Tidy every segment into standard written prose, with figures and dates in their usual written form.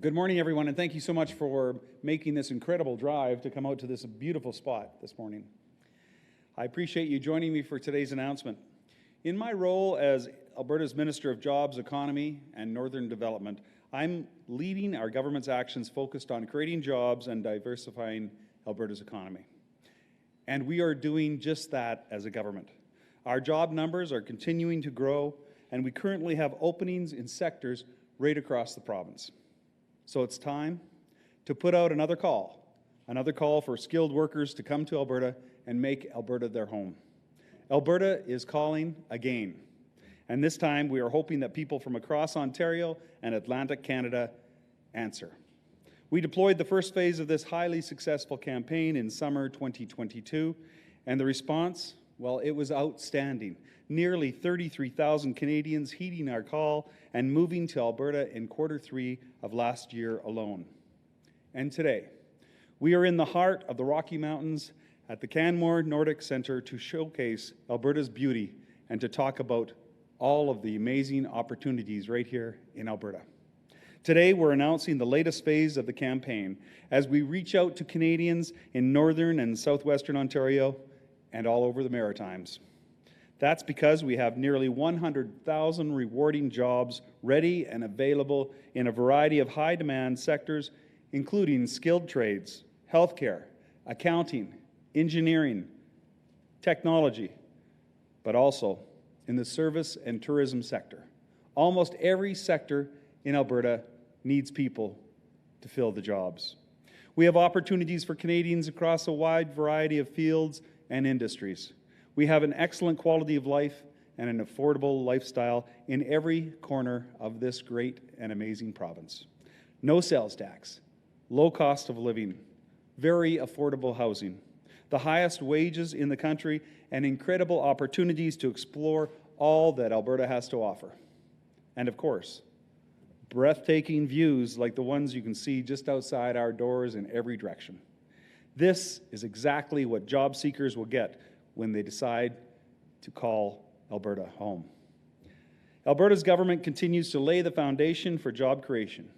Good morning, everyone, and thank you so much for making this incredible drive to come out to this beautiful spot this morning. I appreciate you joining me for today's announcement. In my role as Alberta's Minister of Jobs, Economy, and Northern Development, I'm leading our government's actions focused on creating jobs and diversifying Alberta's economy. And we are doing just that as a government. Our job numbers are continuing to grow, and we currently have openings in sectors right across the province. So it's time to put out another call for skilled workers to come to Alberta and make Alberta their home. Alberta is calling again, and this time we are hoping that people from across Ontario and Atlantic Canada answer. We deployed the first phase of this highly successful campaign in summer 2022, and the response, well, it was outstanding. Nearly 33,000 Canadians heeding our call and moving to Alberta in Q3 of last year alone. And today, we are in the heart of the Rocky Mountains at the Canmore Nordic Centre to showcase Alberta's beauty and to talk about all of the amazing opportunities right here in Alberta. Today, we're announcing the latest phase of the campaign as we reach out to Canadians in Northern and Southwestern Ontario and all over the Maritimes. That's because we have nearly 100,000 rewarding jobs ready and available in a variety of high-demand sectors, including skilled trades, healthcare, accounting, engineering, technology, but also in the service and tourism sector. Almost every sector in Alberta needs people to fill the jobs. We have opportunities for Canadians across a wide variety of fields and industries. We have an excellent quality of life and an affordable lifestyle in every corner of this great and amazing province. No sales tax, low cost of living, very affordable housing, the highest wages in the country, and incredible opportunities to explore all that Alberta has to offer. And of course, breathtaking views like the ones you can see just outside our doors in every direction. This is exactly what job seekers will get when they decide to call Alberta home. Alberta's government continues to lay the foundation for job creation,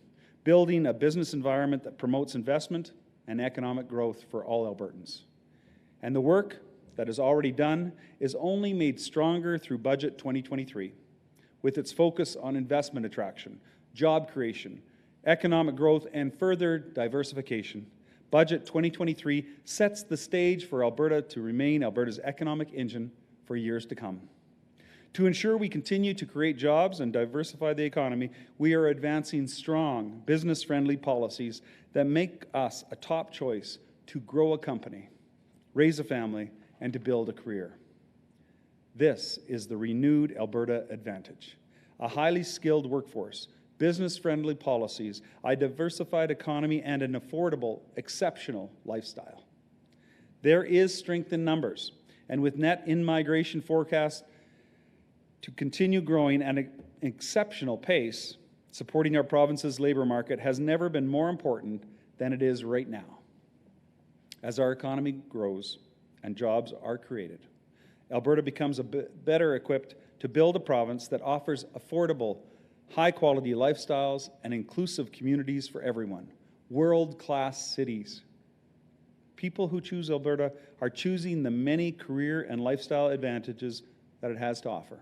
building a business environment that promotes investment and economic growth for all Albertans. And the work that is already done is only made stronger through Budget 2023, with its focus on investment attraction, job creation, economic growth, and further diversification. Budget 2023 sets the stage for Alberta to remain Alberta's economic engine for years to come. To ensure we continue to create jobs and diversify the economy, we are advancing strong, business-friendly policies that make us a top choice to grow a company, raise a family, and to build a career. This is the renewed Alberta Advantage, a highly skilled workforce, business-friendly policies, a diversified economy, and an affordable, exceptional lifestyle. There is strength in numbers, and with net in-migration forecast to continue growing at an exceptional pace, supporting our province's labour market has never been more important than it is right now. As our economy grows and jobs are created, Alberta becomes a bit better equipped to build a province that offers affordable, high-quality lifestyles and inclusive communities for everyone, world-class cities. People who choose Alberta are choosing the many career and lifestyle advantages that it has to offer.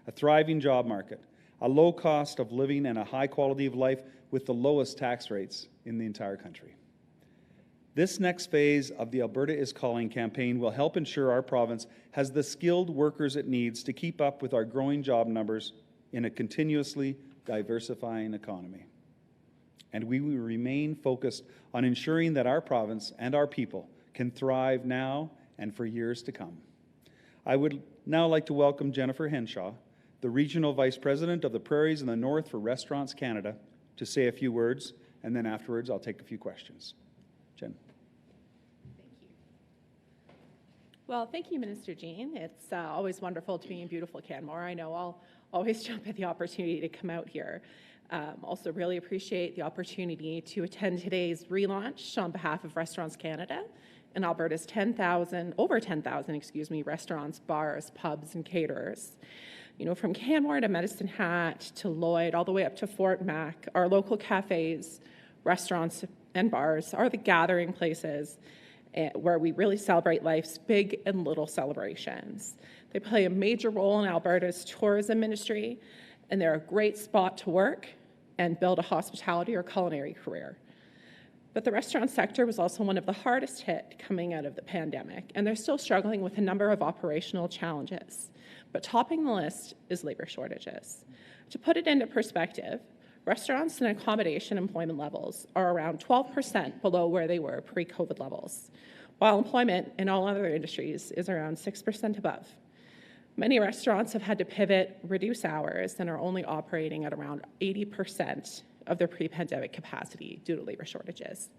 A thriving job market, a low cost of living, and a high quality of life with the lowest tax rates in the entire country. This next phase of the Alberta is Calling campaign will help ensure our province has the skilled workers it needs to keep up with our growing job numbers in a continuously diversifying economy. And we will remain focused on ensuring that our province and our people can thrive now and for years to come. I would now like to welcome Jennifer Henshaw, the Regional Vice President of the Prairies in the North for Restaurants Canada, to say a few words, and then afterwards I'll take a few questions. Jen. Well, thank you, Minister Jean. It's always wonderful to be in beautiful Canmore. I know I'll always jump at the opportunity to come out here. Also really appreciate the opportunity to attend today's relaunch on behalf of Restaurants Canada and Alberta's over 10,000, restaurants, bars, pubs, and caterers. You know, from Canmore to Medicine Hat to Lloyd, all the way up to Fort Mac, our local cafes restaurants and bars are the gathering places where we really celebrate life's big and little celebrations. They play a major role in Alberta's tourism industry, and they're a great spot to work and build a hospitality or culinary career. But the restaurant sector was also one of the hardest hit coming out of the pandemic, and they're still struggling with a number of operational challenges. But topping the list is labor shortages. To put it into perspective, restaurants and accommodation employment levels are around 12% below where they were pre-COVID levels, while employment in all other industries is around 6% above. Many restaurants have had to pivot, reduce hours, and are only operating at around 80% of their pre-pandemic capacity due to labor shortages.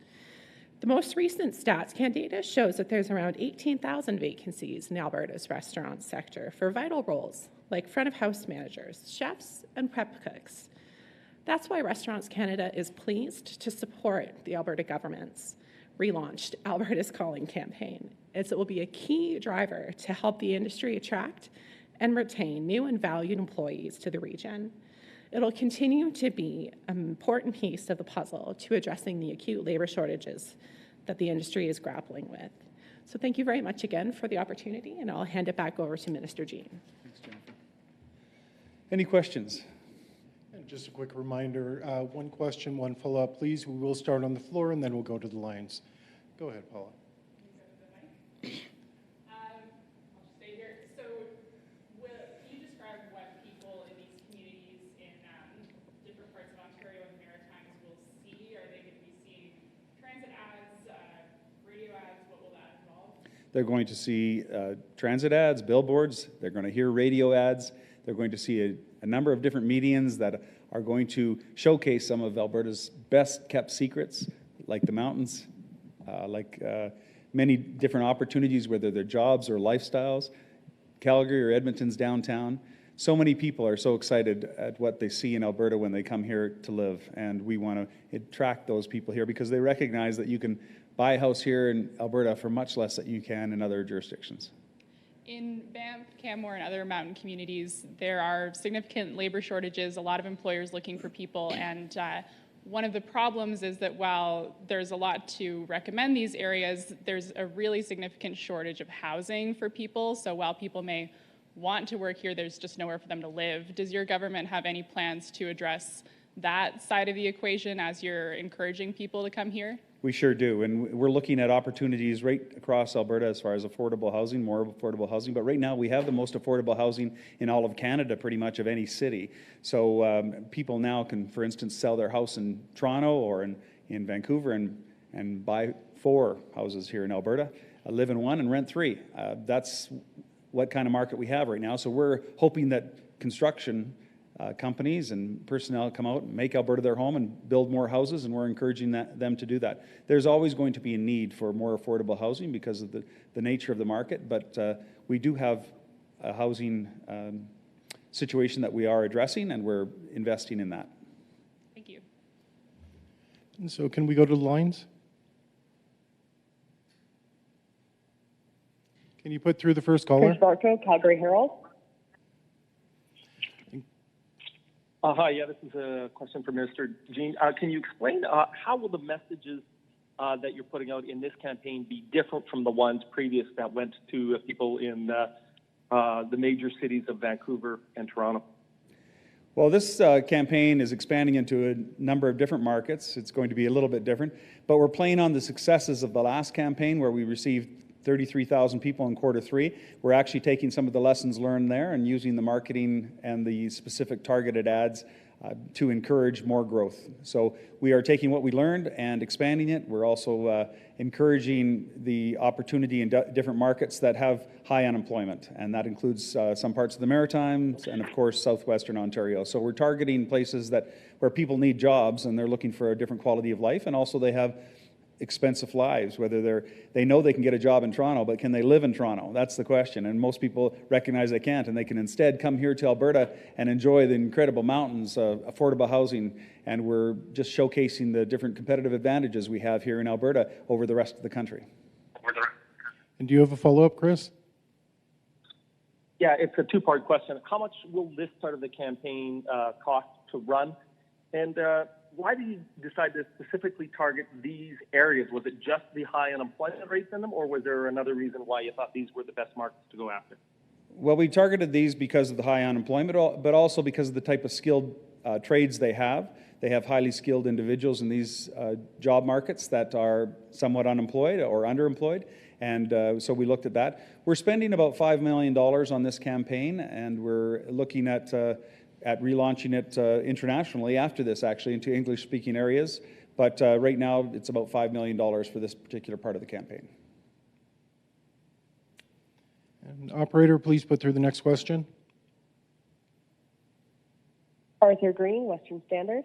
The most recent StatsCan data shows that there's around 18,000 vacancies in Alberta's restaurant sector for vital roles like front of house managers, chefs, and prep cooks. That's why Restaurants Canada is pleased to support the Alberta government's relaunched Alberta's Calling campaign, as it will be a key driver to help the industry attract and retain new and valued employees to the region. It'll continue to be an important piece of the puzzle to addressing the acute labor shortages that the industry is grappling with. So thank you very much again for the opportunity, and I'll hand it back over to Minister Jean. Thanks, Jennifer. Any questions? And just a quick reminder, one question, one follow-up, please. We will start on the floor, and then we'll go to the lines. Go ahead, Paula. They're going to see transit ads, billboards, they're going to hear radio ads, they're going to see a number of different mediums that are going to showcase some of Alberta's best kept secrets, like the mountains, many different opportunities, whether they're jobs or lifestyles, Calgary or Edmonton's downtown. So many people are so excited at what they see in Alberta when they come here to live, and we want to attract those people here because they recognize that you can buy a house here in Alberta for much less than you can in other jurisdictions. In Banff, Canmore, and other mountain communities, there are significant labor shortages, a lot of employers looking for people, and one of the problems is that while there's a lot to recommend these areas, there's a really significant shortage of housing for people. So while people may want to work here, there's just nowhere for them to live. Does your government have any plans to address that side of the equation as you're encouraging people to come here? We sure do, and we're looking at opportunities right across Alberta as far as affordable housing, more affordable housing, but right now we have the most affordable housing in all of Canada, pretty much, of any city. So people now can, for instance, sell their house in Toronto or in Vancouver and buy 4 houses here in Alberta, live in 1 and rent 3. That's what kind of market we have right now. So we're hoping that construction companies and personnel come out and make Alberta their home and build more houses, and we're encouraging them to do that. There's always going to be a need for more affordable housing because of the nature of the market, but we do have a housing situation that we are addressing, and we're investing in that. Thank you. And so can we go to the lines? Can you put through the first caller? Chris Barco, Calgary Herald. Hi, yeah, this is a question for Minister Jean. Can you explain how will the messages that you're putting out in this campaign be different from the ones previous that went to people in the major cities of Vancouver and Toronto? Well, this campaign is expanding into a number of different markets. It's going to be a little bit different, but we're playing on the successes of the last campaign where we received 33,000 people in Q3. We're actually taking some of the lessons learned there and using the marketing and the specific targeted ads to encourage more growth. So we are taking what we learned and expanding it. We're also encouraging the opportunity in different markets that have high unemployment, and that includes some parts of the Maritimes and, of course, southwestern Ontario. So we're targeting places where people need jobs and they're looking for a different quality of life, and also they have expensive lives, whether they know they can get a job in Toronto, but can they live in Toronto? That's the question, and most people recognize they can't, and they can instead come here to Alberta and enjoy the incredible mountains, affordable housing, and we're just showcasing the different competitive advantages we have here in Alberta over the rest of the country. And do you have a follow-up, Chris? Yeah, it's a two-part question. How much will this part of the campaign cost to run? And why did you decide to specifically target these areas? Was it just the high unemployment rates in them, or was there another reason why you thought these were the best markets to go after? Well, we targeted these because of the high unemployment, but also because of the type of skilled trades they have. They have highly skilled individuals in these job markets that are somewhat unemployed or underemployed, and so we looked at that. We're spending about $5 million on this campaign, and we're looking at relaunching it internationally after this, actually, into English-speaking areas. But right now, it's about $5 million for this particular part of the campaign. And operator, please put through the next question. Arthur Green, Western Standard.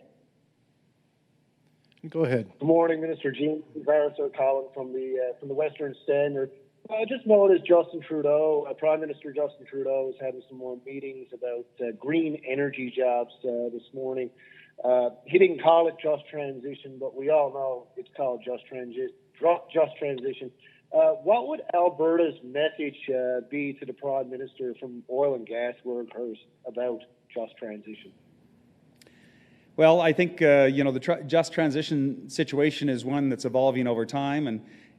Go ahead. Good morning, Minister Jean. Varasor calling from the Western Standard. I just noticed Justin Trudeau, Prime Minister Justin Trudeau, is having some more meetings about green energy jobs this morning. He didn't call it just transition, but we all know it's called just transition. What would Alberta's message be to the Prime Minister from oil and gas workers about just transition? Well, I think the just transition situation is one that's evolving over time,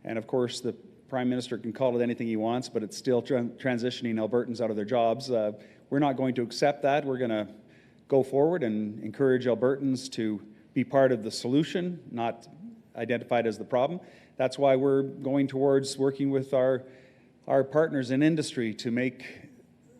and of course the Prime Minister can call it anything he wants, but it's still transitioning Albertans out of their jobs. We're not going to accept that. We're going to go forward and encourage Albertans to be part of the solution, not identified as the problem. That's why we're going towards working with our partners in industry to make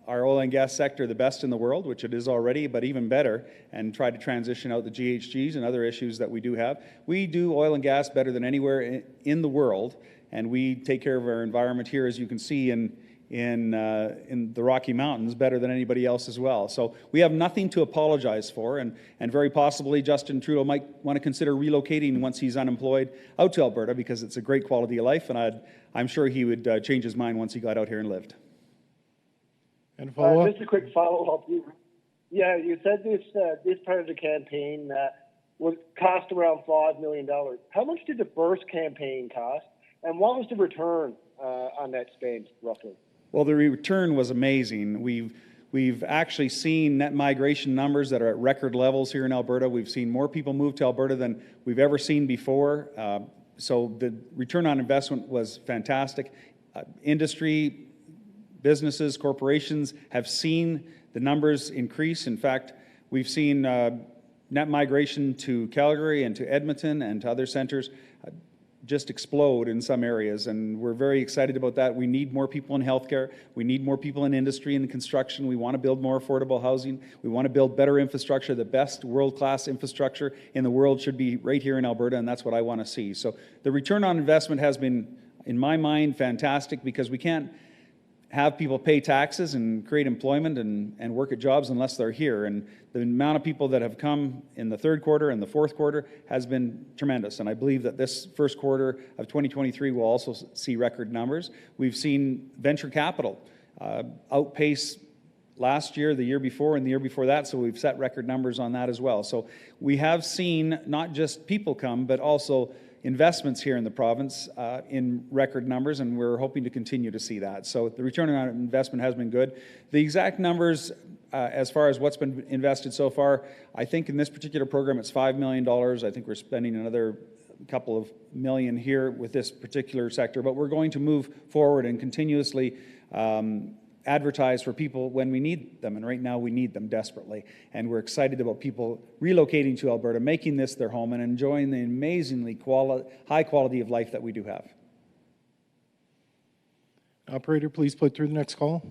our oil and gas sector the best in the world, which it is already, but even better, and try to transition out the GHGs and other issues that we do have. We do oil and gas better than anywhere in the world, and we take care of our environment here, as you can see in the Rocky Mountains, better than anybody else as well. So we have nothing to apologize for, and very possibly Justin Trudeau might want to consider relocating once he's unemployed out to Alberta, because it's a great quality of life, and I'm sure he would change his mind once he got out here and lived. And follow up? Just a quick follow-up. Yeah, you said this part of the campaign would cost around $5 million. How much did the first campaign cost, and what was the return on that spend, roughly? Well, the return was amazing. We've actually seen net migration numbers that are at record levels here in Alberta. We've seen more people move to Alberta than we've ever seen before. So the return on investment was fantastic. Industry, businesses, corporations have seen the numbers increase. In fact, we've seen net migration to Calgary and to Edmonton and to other centres just explode in some areas, and we're very excited about that. We need more people in healthcare. We need more people in industry and construction. We want to build more affordable housing. We want to build better infrastructure. The best world-class infrastructure in the world should be right here in Alberta, and that's what I want to see. So the return on investment has been, in my mind, fantastic, because we can't have people pay taxes and create employment and work at jobs unless they're here. And the amount of people that have come in the third quarter and the fourth quarter has been tremendous. And I believe that this first quarter of 2023 will also see record numbers. We've seen venture capital outpace last year, the year before, and the year before that, so we've set record numbers on that as well. So we have seen not just people come, but also investments here in the province in record numbers, and we're hoping to continue to see that. So the return on investment has been good. The exact numbers as far as what's been invested so far, I think in this particular program it's $5 million. I think we're spending another couple of million here with this particular sector, but we're going to move forward and continuously advertise for people when we need them, and right now we need them desperately. And we're excited about people relocating to Alberta, making this their home, and enjoying the amazingly high quality of life that we do have. Operator, please put through the next call.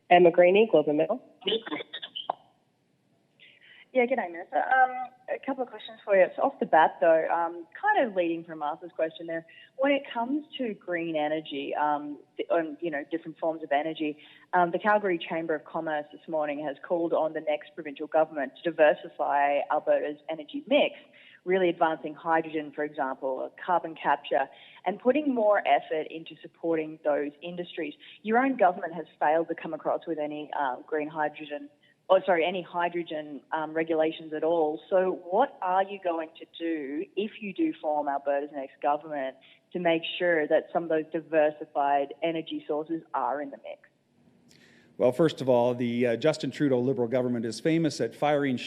Emma Graney, Globe and Mail. Yeah, g'day, Minister. A couple of questions for you. So off the bat, though, kind of leading from Arthur's question there, when it comes to green energy, on different forms of energy, the Calgary Chamber of Commerce this morning has called on the next provincial government to diversify Alberta's energy mix, really advancing hydrogen, for example, carbon capture, and putting more effort into supporting those industries. Your own government has failed to come across with any any hydrogen regulations at all. So what are you going to do if you do form Alberta's next government to make sure that some of those diversified energy sources are in the mix? Well, first of all, the Justin Trudeau Liberal government is famous at firing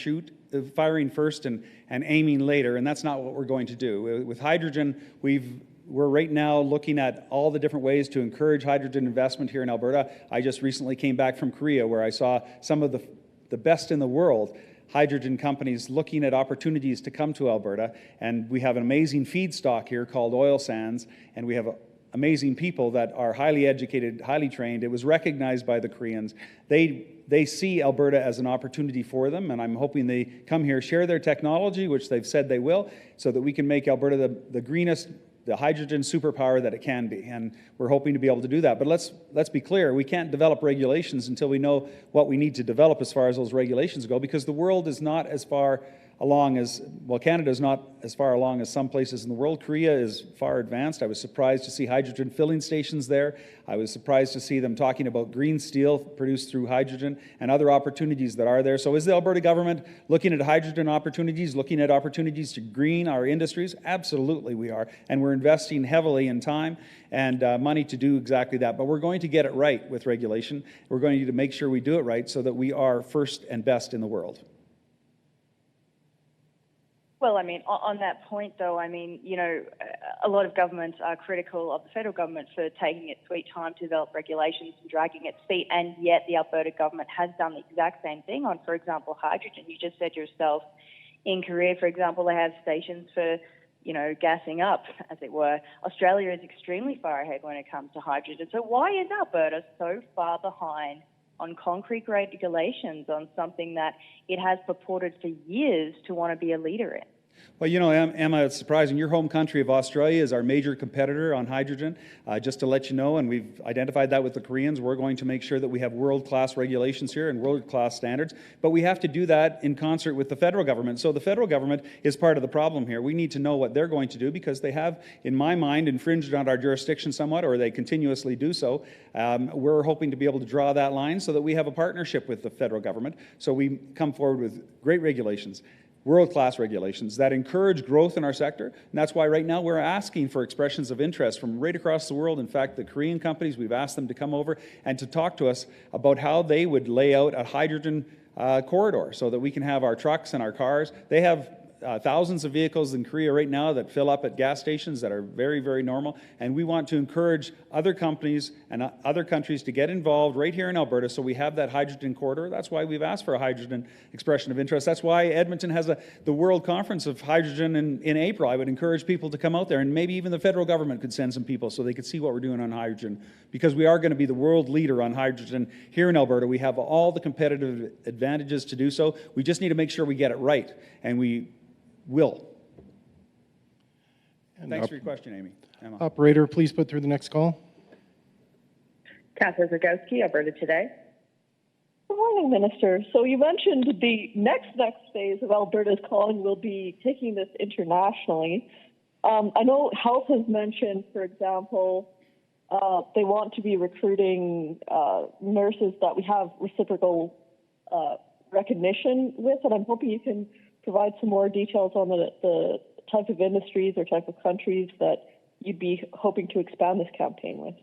first and aiming later, and that's not what we're going to do. With hydrogen, we're right now looking at all the different ways to encourage hydrogen investment here in Alberta. I just recently came back from Korea, where I saw some of the best in the world hydrogen companies looking at opportunities to come to Alberta, and we have an amazing feedstock here called oil sands, and we have amazing people that are highly educated, highly trained. It was recognized by the Koreans. They see Alberta as an opportunity for them, and I'm hoping they come here, share their technology, which they've said they will, so that we can make Alberta the greenest, the hydrogen superpower that it can be. And we're hoping to be able to do that. But let's be clear, we can't develop regulations until we know what we need to develop as far as those regulations go, because the world is not as far along as, well, Canada is not as far along as some places in the world. Korea is far advanced. I was surprised to see hydrogen filling stations there. I was surprised to see them talking about green steel produced through hydrogen and other opportunities that are there. So is the Alberta government looking at hydrogen opportunities, looking at opportunities to green our industries? Absolutely we are. And we're investing heavily in time and money to do exactly that. But we're going to get it right with regulation. We're going to make sure we do it right so that we are first and best in the world. Well, I mean, on that point, though, I mean, you know, a lot of governments are critical of the federal government for taking its sweet time to develop regulations and dragging its feet, and yet the Alberta government has done the exact same thing on, for example, hydrogen. You just said yourself, in Korea, for example, they have stations for, you know, gassing up, as it were. Australia is extremely far ahead when it comes to hydrogen. So why is Alberta so far behind on concrete regulations on something that it has purported for years to want to be a leader in? Well, you know, Emma, it's surprising. Your home country of Australia is our major competitor on hydrogen. Just to let you know, and we've identified that with the Koreans, we're going to make sure that we have world-class regulations here and world-class standards. But we have to do that in concert with the federal government. So the federal government is part of the problem here. We need to know what they're going to do, because they have, in my mind, infringed on our jurisdiction somewhat, or they continuously do so. We're hoping to be able to draw that line so that we have a partnership with the federal government. So we come forward with great regulations, world-class regulations that encourage growth in our sector. And that's why right now we're asking for expressions of interest from right across the world. In fact, the Korean companies, we've asked them to come over and to talk to us about how they would lay out a hydrogen corridor so that we can have our trucks and our cars. They have thousands of vehicles in Korea right now that fill up at gas stations that are very, very normal. And we want to encourage other companies and other countries to get involved right here in Alberta so we have that hydrogen corridor. That's why we've asked for a hydrogen expression of interest. That's why Edmonton has the World Conference of Hydrogen in April. I would encourage people to come out there, and maybe even the federal government could send some people so they could see what we're doing on hydrogen, because we are going to be the world leader on hydrogen here in Alberta. We have all the competitive advantages to do so. We just need to make sure we get it right, and we will. And thanks for your question, Amy. Emma. Operator, please put through the next call. Councillor Zagowski, Alberta Today. Good morning, Minister. So you mentioned the next phase of Alberta's calling will be taking this internationally. I know Health has mentioned, for example, they want to be recruiting nurses that we have reciprocal recognition with, and I'm hoping you can provide some more details on the type of industries or type of countries that you'd be hoping to expand this campaign with.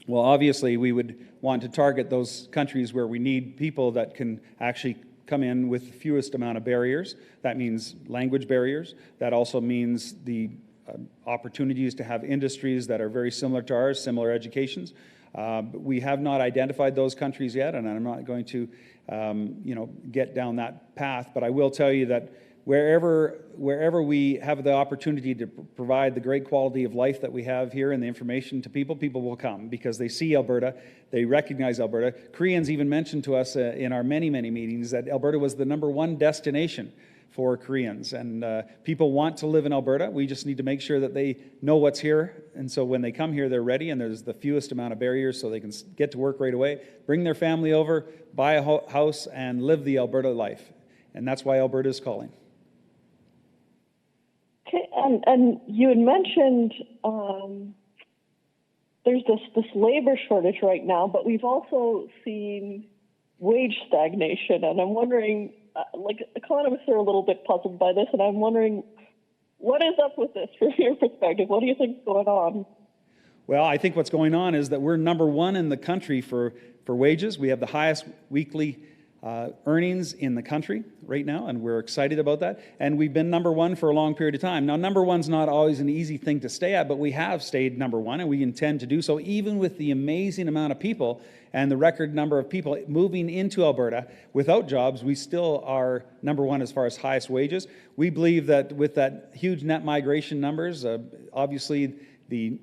Well, obviously, we would want to target those countries where we need people that can actually come in with the fewest amount of barriers. That means language barriers. That also means the opportunities to have industries that are very similar to ours, similar educations. We have not identified those countries yet, and I'm not going to get down that path, but I will tell you that wherever we have the opportunity to provide the great quality of life that we have here and the information to people, people will come because they see Alberta, they recognize Alberta. Koreans even mentioned to us in our many, many meetings that Alberta was the #1 destination for Koreans, and people want to live in Alberta. We just need to make sure that they know what's here, and so when they come here, they're ready, and there's the fewest amount of barriers so they can get to work right away, bring their family over, buy a house, and live the Alberta life. And that's why Alberta is calling. Okay, and you had mentioned there's this labor shortage right now, but we've also seen wage stagnation, and I'm wondering, economists are a little bit puzzled by this, and I'm wondering, what is up with this from your perspective? What do you think is going on? Well, I think what's going on is that we're number one in the country for wages. We have the highest weekly earnings in the country right now, and we're excited about that. And we've been number one for a long period of time. Now, number one's not always an easy thing to stay at, but we have stayed number one, and we intend to do so, even with the amazing amount of people and the record number of people moving into Alberta without jobs. We still are number one as far as highest wages. We believe that with that huge net migration numbers, obviously the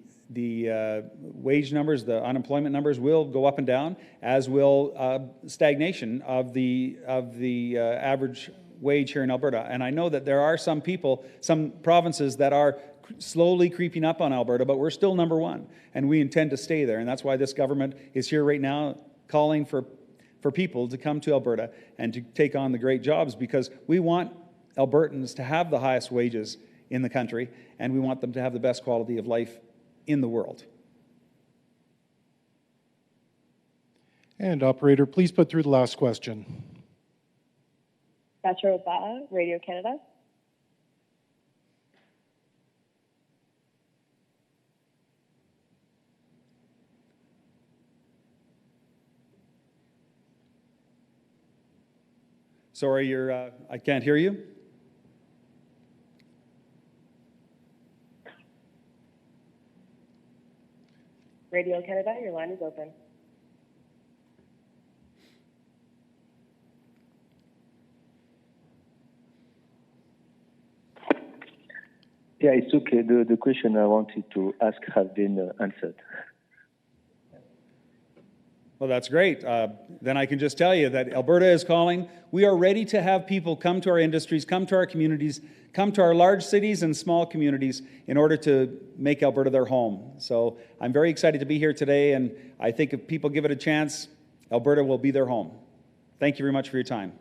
wage numbers, the unemployment numbers will go up and down, as will stagnation of the average wage here in Alberta. And I know that there are some people, some provinces that are slowly creeping up on Alberta, but we're still number one, and we intend to stay there. And that's why this government is here right now calling for people to come to Alberta and to take on the great jobs, because we want Albertans to have the highest wages in the country, and we want them to have the best quality of life in the world. And operator, please put through the last question. Batra Ba'a, Radio Canada. Sorry, I can't hear you. Radio Canada, your line is open. Yeah, it's okay. The question I wanted to ask has been answered. Well, that's great. Then I can just tell you that Alberta is calling. We are ready to have people come to our industries, come to our communities, come to our large cities and small communities in order to make Alberta their home. So I'm very excited to be here today, and I think if people give it a chance, Alberta will be their home. Thank you very much for your time.